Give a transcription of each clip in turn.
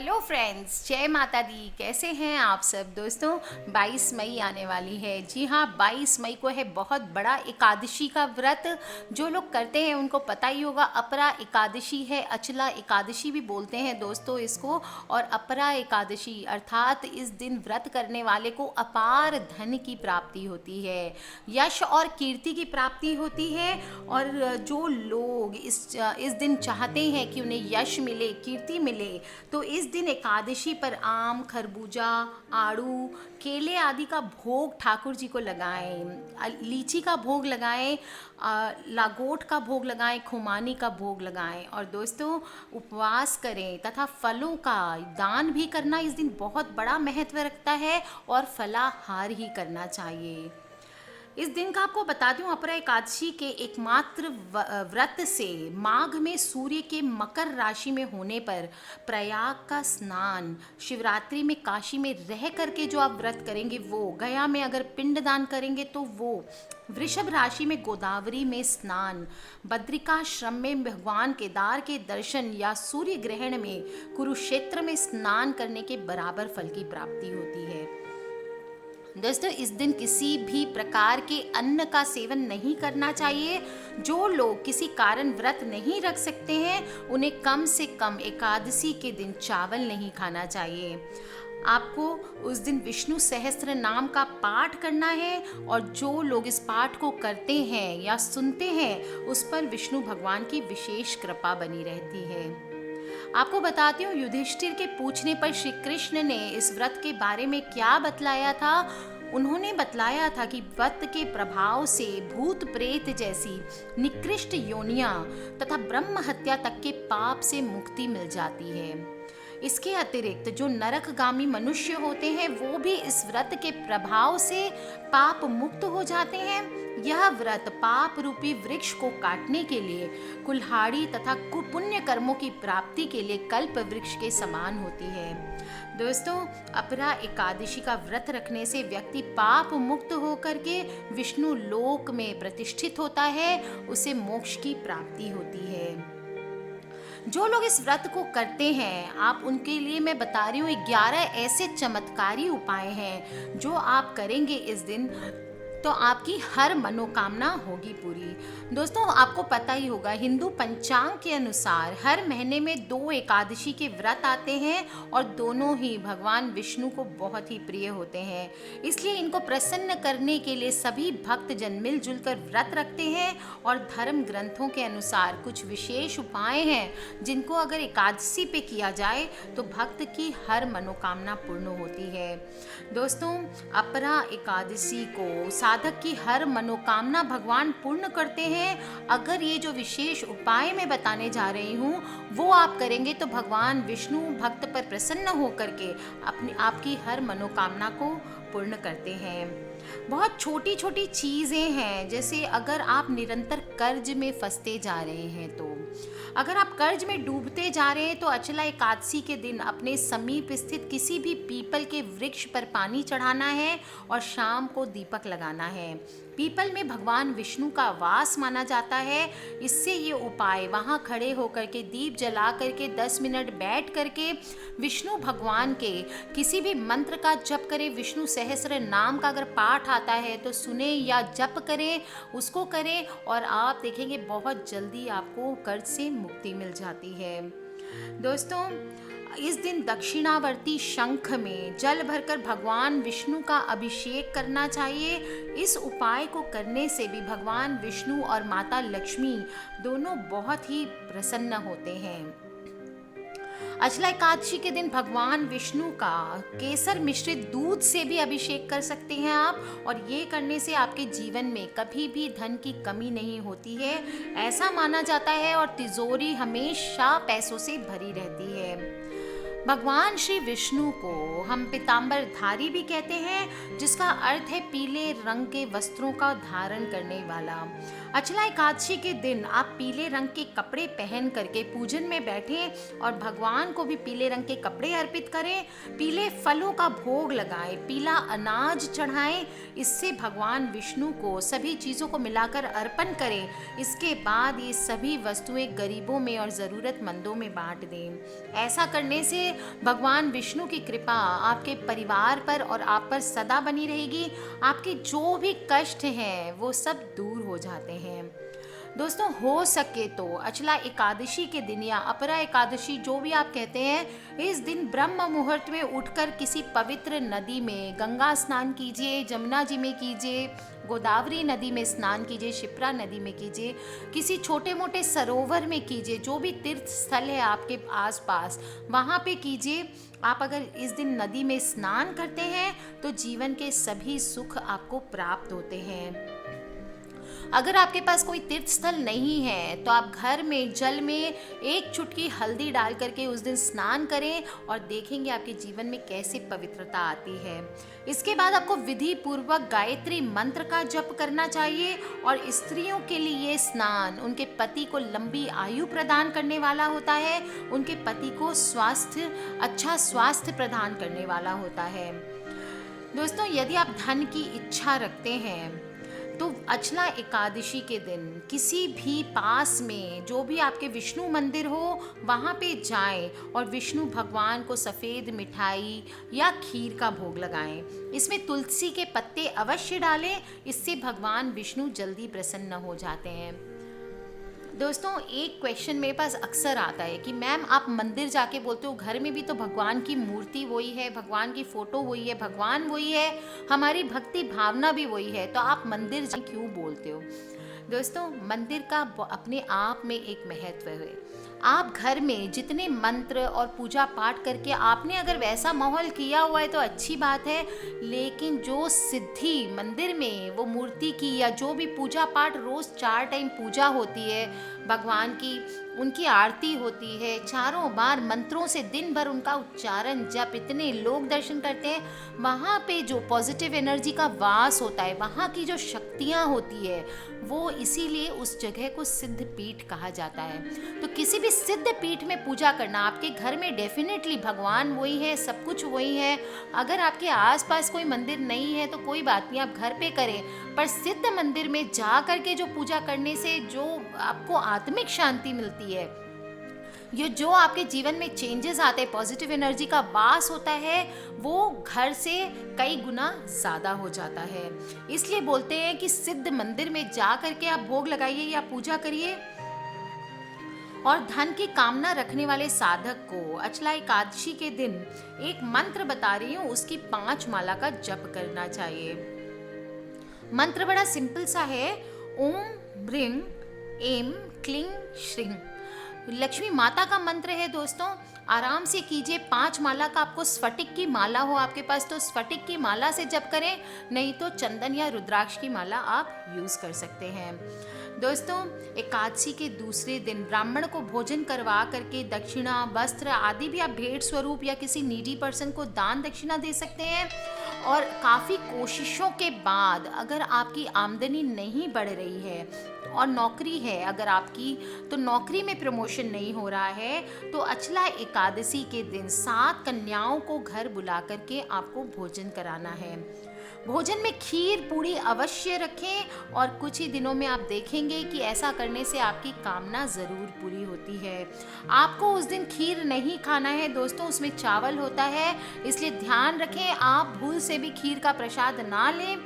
Hello friends, जय माता दी। कैसे हैं आप सब दोस्तों। 22 मई आने वाली है। जी हाँ, 22 मई को है बहुत बड़ा एकादशी का व्रत। जो लोग करते हैं उनको पता ही होगा। अपरा एकादशी है, अचला एकादशी भी बोलते हैं दोस्तों इसको। और अपरा एकादशी अर्थात इस दिन व्रत करने वाले को अपार धन की प्राप्ति होती है, यश और कीर्ति की प्राप्ति होती है। और जो लोग इस दिन चाहते हैं कि उन्हें यश मिले, कीर्ति मिले, तो इस दिन एकादशी पर आम, खरबूजा, आड़ू, केले आदि का भोग ठाकुर जी को लगाएं, लीची का भोग लगाएं, लागोट का भोग लगाएं, खुमानी का भोग लगाएं। और दोस्तों, उपवास करें तथा फलों का दान भी करना इस दिन बहुत बड़ा महत्व रखता है और फलाहार ही करना चाहिए। इस दिन का आपको बता दूं, अपरा एकादशी के एकमात्र व्रत से माघ में सूर्य के मकर राशि में होने पर प्रयाग का स्नान, शिवरात्रि में काशी में रह करके जो आप व्रत करेंगे वो, गया में अगर पिंडदान करेंगे तो वो, वृषभ राशि में गोदावरी में स्नान, बद्रिकाश्रम में भगवान केदार के दर्शन या सूर्य ग्रहण में कुरुक्षेत्र में स्नान करने के बराबर फल की प्राप्ति होती है। दोस्तों, इस दिन किसी भी प्रकार के अन्न का सेवन नहीं करना चाहिए। जो लोग किसी कारण व्रत नहीं रख सकते हैं उन्हें कम से कम एकादशी के दिन चावल नहीं खाना चाहिए। आपको उस दिन विष्णु सहस्त्र नाम का पाठ करना है और जो लोग इस पाठ को करते हैं या सुनते हैं उस पर विष्णु भगवान की विशेष कृपा बनी रहती है। आपको बताती हूँ, युधिष्ठिर के पूछने पर श्री कृष्ण ने इस व्रत के बारे में क्या बतलाया था। उन्होंने बतलाया था कि व्रत के प्रभाव से भूत प्रेत जैसी निकृष्ट योनियां तथा ब्रह्म हत्या तक के पाप से मुक्ति मिल जाती है। इसके अतिरिक्त जो नरकगामी मनुष्य होते हैं वो भी इस व्रत के प्रभाव से पाप मुक्त हो जाते हैं। यह व्रत पाप रूपी वृक्ष को काटने के लिए, कुल्हाड़ी तथा पुण्य कर्मों की प्राप्ति के लिए कल्प वृक्ष के समान होती है। दोस्तों, अपरा एकादशी का व्रत रखने से व्यक्ति पाप मुक्त होकर के विष्णु लोक में प्रतिष्ठित होता है, उसे मोक्ष की प्राप्ति होती है। जो लोग इस व्रत को करते हैं, आप उनके लिए मैं बता रही हूँ 11 ऐसे चमत्कारी उपाय हैं जो आप करेंगे इस दिन तो आपकी हर मनोकामना होगी पूरी। दोस्तों, आपको पता ही होगा, हिंदू पंचांग के अनुसार हर महीने में 2 एकादशी के व्रत आते हैं और दोनों ही भगवान विष्णु को बहुत ही प्रिय होते हैं। इसलिए इनको प्रसन्न करने के लिए सभी भक्त जन मिलजुल कर व्रत रखते हैं और धर्म ग्रंथों के अनुसार कुछ विशेष उपाय हैं जिनको अगर एकादशी पे किया जाए तो भक्त की हर मनोकामना पूर्ण होती है। दोस्तों, अपरा एकादशी को साधक की हर मनोकामना भगवान पूर्ण करते हैं। अगर ये जो विशेष उपाय मैं बताने जा रही हूँ वो आप करेंगे तो भगवान विष्णु भक्त पर प्रसन्न होकर के आपकी हर मनोकामना को पूर्ण करते हैं। बहुत छोटी छोटी चीज़ें हैं, जैसे अगर आप निरंतर कर्ज में फंसते जा रहे हैं तो, अगर आप कर्ज में डूबते जा रहे हैं तो अचला एकादशी के दिन अपने समीप स्थित किसी भी पीपल के वृक्ष पर पानी चढ़ाना है और शाम को दीपक लगाना है। पीपल में भगवान विष्णु का वास माना जाता है। इससे ये उपाय वहाँ खड़े होकर के दीप जला करके 10 मिनट बैठ करके विष्णु भगवान के किसी भी मंत्र का जप करें। विष्णु सहस्त्र नाम का अगर पाठ आता है तो सुने या जप करें, उसको करें और आप देखेंगे बहुत जल्दी आपको कर्ज से मुक्ति मिल जाती है। दोस्तों, इस दिन दक्षिणावर्ती शंख में जल भरकर भगवान विष्णु का अभिषेक करना चाहिए। इस उपाय को करने से भी भगवान विष्णु और माता लक्ष्मी दोनों बहुत ही प्रसन्न होते हैं। अचला एकादशी के दिन भगवान विष्णु का केसर मिश्रित दूध से भी अभिषेक कर सकते हैं आप, और ये करने से आपके जीवन में कभी भी धन की कमी नहीं होती है, ऐसा माना जाता है, और तिजोरी हमेशा पैसों से भरी रहती है। भगवान श्री विष्णु को हम पीताम्बरधारी भी कहते हैं, जिसका अर्थ है पीले रंग के वस्त्रों का धारण करने वाला। अचला एकादशी के दिन आप पीले रंग के कपड़े पहन करके पूजन में बैठें और भगवान को भी पीले रंग के कपड़े अर्पित करें। पीले फलों का भोग लगाएं, पीला अनाज चढ़ाएं। इससे भगवान विष्णु को सभी चीज़ों को मिलाकर अर्पण करें। इसके बाद ये सभी वस्तुएं गरीबों में और ज़रूरतमंदों में बांट दें। ऐसा करने से भगवान विष्णु की कृपा आपके परिवार पर और आप पर सदा बनी रहेगी। आपके जो भी कष्ट हैं वो सब दूर हो जाते हैं। दोस्तों, हो सके तो अचला एकादशी के दिन या अपरा एकादशी जो भी आप कहते हैं, इस दिन ब्रह्म मुहूर्त में उठकर किसी पवित्र नदी में गंगा स्नान कीजिए, जमुना जी में कीजिए, गोदावरी नदी में स्नान कीजिए, शिप्रा नदी में कीजिए, किसी छोटे मोटे सरोवर में कीजिए, जो भी तीर्थ स्थल है आपके आसपास वहाँ पे कीजिए। आप अगर इस दिन नदी में स्नान करते हैं तो जीवन के सभी सुख आपको प्राप्त होते हैं। अगर आपके पास कोई तीर्थ स्थल नहीं है तो आप घर में जल में एक चुटकी हल्दी डाल करके उस दिन स्नान करें और देखेंगे आपके जीवन में कैसे पवित्रता आती है। इसके बाद आपको विधि पूर्वक गायत्री मंत्र का जप करना चाहिए। और स्त्रियों के लिए ये स्नान उनके पति को लंबी आयु प्रदान करने वाला होता है, उनके पति को अच्छा स्वास्थ्य प्रदान करने वाला होता है। दोस्तों, यदि आप धन की इच्छा रखते हैं तो अचला एकादशी के दिन किसी भी पास में जो भी आपके विष्णु मंदिर हो वहाँ पे जाएं और विष्णु भगवान को सफ़ेद मिठाई या खीर का भोग लगाएं। इसमें तुलसी के पत्ते अवश्य डालें, इससे भगवान विष्णु जल्दी प्रसन्न हो जाते हैं। दोस्तों, एक क्वेश्चन मेरे पास अक्सर आता है कि मैम आप मंदिर जाके बोलते हो, घर में भी तो भगवान की मूर्ति वही है, भगवान की फ़ोटो वही है, भगवान वही है, हमारी भक्ति भावना भी वही है, तो आप मंदिर जा क्यों बोलते हो? दोस्तों, मंदिर का अपने आप में एक महत्व है। आप घर में जितने मंत्र और पूजा पाठ करके आपने अगर वैसा माहौल किया हुआ है तो अच्छी बात है, लेकिन जो सिद्धि मंदिर में वो मूर्ति की या जो भी पूजा पाठ रोज़ 4 टाइम पूजा होती है भगवान की, उनकी आरती होती है, चारों बार मंत्रों से दिन भर उनका उच्चारण जब इतने लोग दर्शन करते हैं, वहाँ पे जो पॉजिटिव एनर्जी का वास होता है, वहाँ की जो शक्तियाँ होती है, वो इसीलिए उस जगह को सिद्ध पीठ कहा जाता है। तो किसी भी सिद्ध पीठ में पूजा करना, आपके घर में डेफिनेटली भगवान वही है, सब कुछ वही है। अगर आपके आसपास कोई मंदिर नहीं है तो कोई बात नहीं, आप घर पे करें, पर सिद्ध मंदिर में जा करके जो पूजा करने से जो आपको आत्मिक शांति मिलती है, ये जो आपके जीवन में चेंजेस आते हैं, पॉजिटिव एनर्जी का वास होता है, वो घर से कई गुना ज़्यादा हो जाता है। इसलिए बोलते हैं कि सिद्ध मंदिर में जा करके आप भोग लगाइए या पूजा करिए। और धन की कामना रखने वाले साधक को अचला एकादशी के दिन एक मंत्र बता रही हूँ, उसकी 5 माला का जप करना चाहिए। मंत्र बड़ा सिंपल सा है, ओम ब्रिंग एम क्लिंग श्रिंग। लक्ष्मी माता का मंत्र है दोस्तों, आराम से कीजिए। 5 माला का आपको स्फटिक की माला हो आपके पास तो स्फटिक की माला से जप करें, नहीं तो चंदन या रुद्राक्ष की माला आप यूज़ कर सकते हैं। दोस्तों, एकादशी के दूसरे दिन ब्राह्मण को भोजन करवा करके दक्षिणा, वस्त्र आदि भी आप भेंट स्वरूप या किसी नीडी पर्सन को दान दक्षिणा दे सकते हैं। और काफ़ी कोशिशों के बाद अगर आपकी आमदनी नहीं बढ़ रही है और नौकरी है अगर आपकी, तो नौकरी में प्रमोशन नहीं हो रहा है, तो अचला एकादशी के दिन 7 कन्याओं को घर बुला करके आपको भोजन कराना है। भोजन में खीर पूड़ी अवश्य रखें और कुछ ही दिनों में आप देखेंगे कि ऐसा करने से आपकी कामना ज़रूर पूरी होती है। आपको उस दिन खीर नहीं खाना है दोस्तों, उसमें चावल होता है, इसलिए ध्यान रखें आप भूल से भी खीर का प्रसाद ना लें।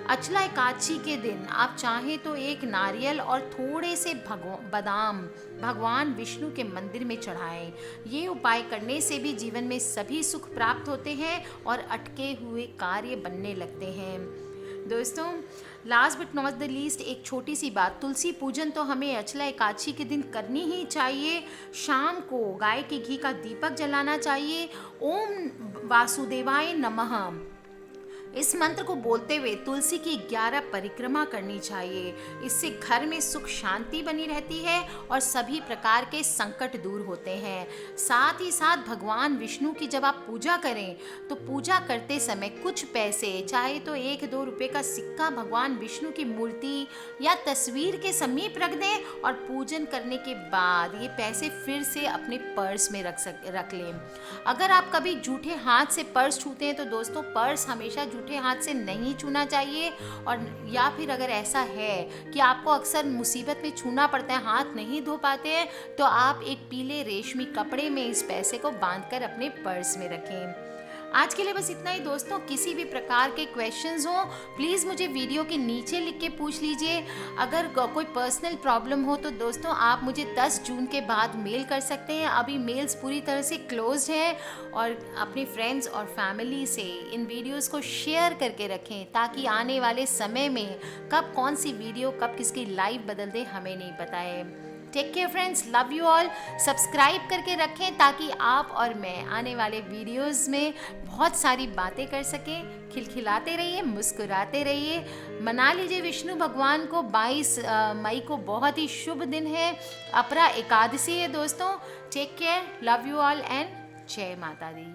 अचला एकादशी के दिन आप चाहें तो एक नारियल और थोड़े से बादाम भगवान विष्णु के मंदिर में चढ़ाएं। ये उपाय करने से भी जीवन में सभी सुख प्राप्त होते हैं और अटके हुए कार्य बनने लगते हैं। दोस्तों, last but not the least एक छोटी सी बात, तुलसी पूजन तो हमें अचला एकादशी के दिन करनी ही चाहिए। शाम को गाय के घी का दीपक जलाना चाहिए। ओम वासुदेवाय नमः इस मंत्र को बोलते हुए तुलसी की 11 परिक्रमा करनी चाहिए। इससे घर में सुख शांति बनी रहती है और सभी प्रकार के संकट दूर होते हैं। साथ ही साथ भगवान विष्णु की जब आप पूजा करें तो पूजा करते समय कुछ पैसे, चाहे तो 1-2 रुपए का सिक्का भगवान विष्णु की मूर्ति या तस्वीर के समीप रख दें और पूजन करने के बाद ये पैसे फिर से अपने पर्स में रख लें। अगर आप कभी जूठे हाथ से पर्स छूते हैं तो दोस्तों पर्स हमेशा जूठे हाथ से नहीं छूना चाहिए। और या फिर अगर ऐसा है कि आपको अक्सर मुसीबत में छूना पड़ता है, हाथ नहीं धो पाते हैं, तो आप एक पीले रेशमी कपड़े में इस पैसे को बांधकर अपने पर्स में रखें। आज के लिए बस इतना ही दोस्तों। किसी भी प्रकार के क्वेश्चंस हो प्लीज़ मुझे वीडियो के नीचे लिख के पूछ लीजिए। अगर कोई पर्सनल प्रॉब्लम हो तो दोस्तों आप मुझे 10 जून के बाद मेल कर सकते हैं। अभी मेल्स पूरी तरह से क्लोज्ड हैं। और अपने फ्रेंड्स और फैमिली से इन वीडियोस को शेयर करके रखें ताकि आने वाले समय में कब कौन सी वीडियो कब किसकी लाइफ बदल दे हमें नहीं पता है। Take care friends, love you all. Subscribe करके रखें ताकि आप और मैं आने वाले वीडियोस में बहुत सारी बातें कर सकें। खिलखिलाते रहिए, मुस्कुराते रहिए। मना लीजिए विष्णु भगवान को। 22 मई को बहुत ही शुभ दिन है, अपरा एकादशी है दोस्तों। Take care, love you all and जय माता दी।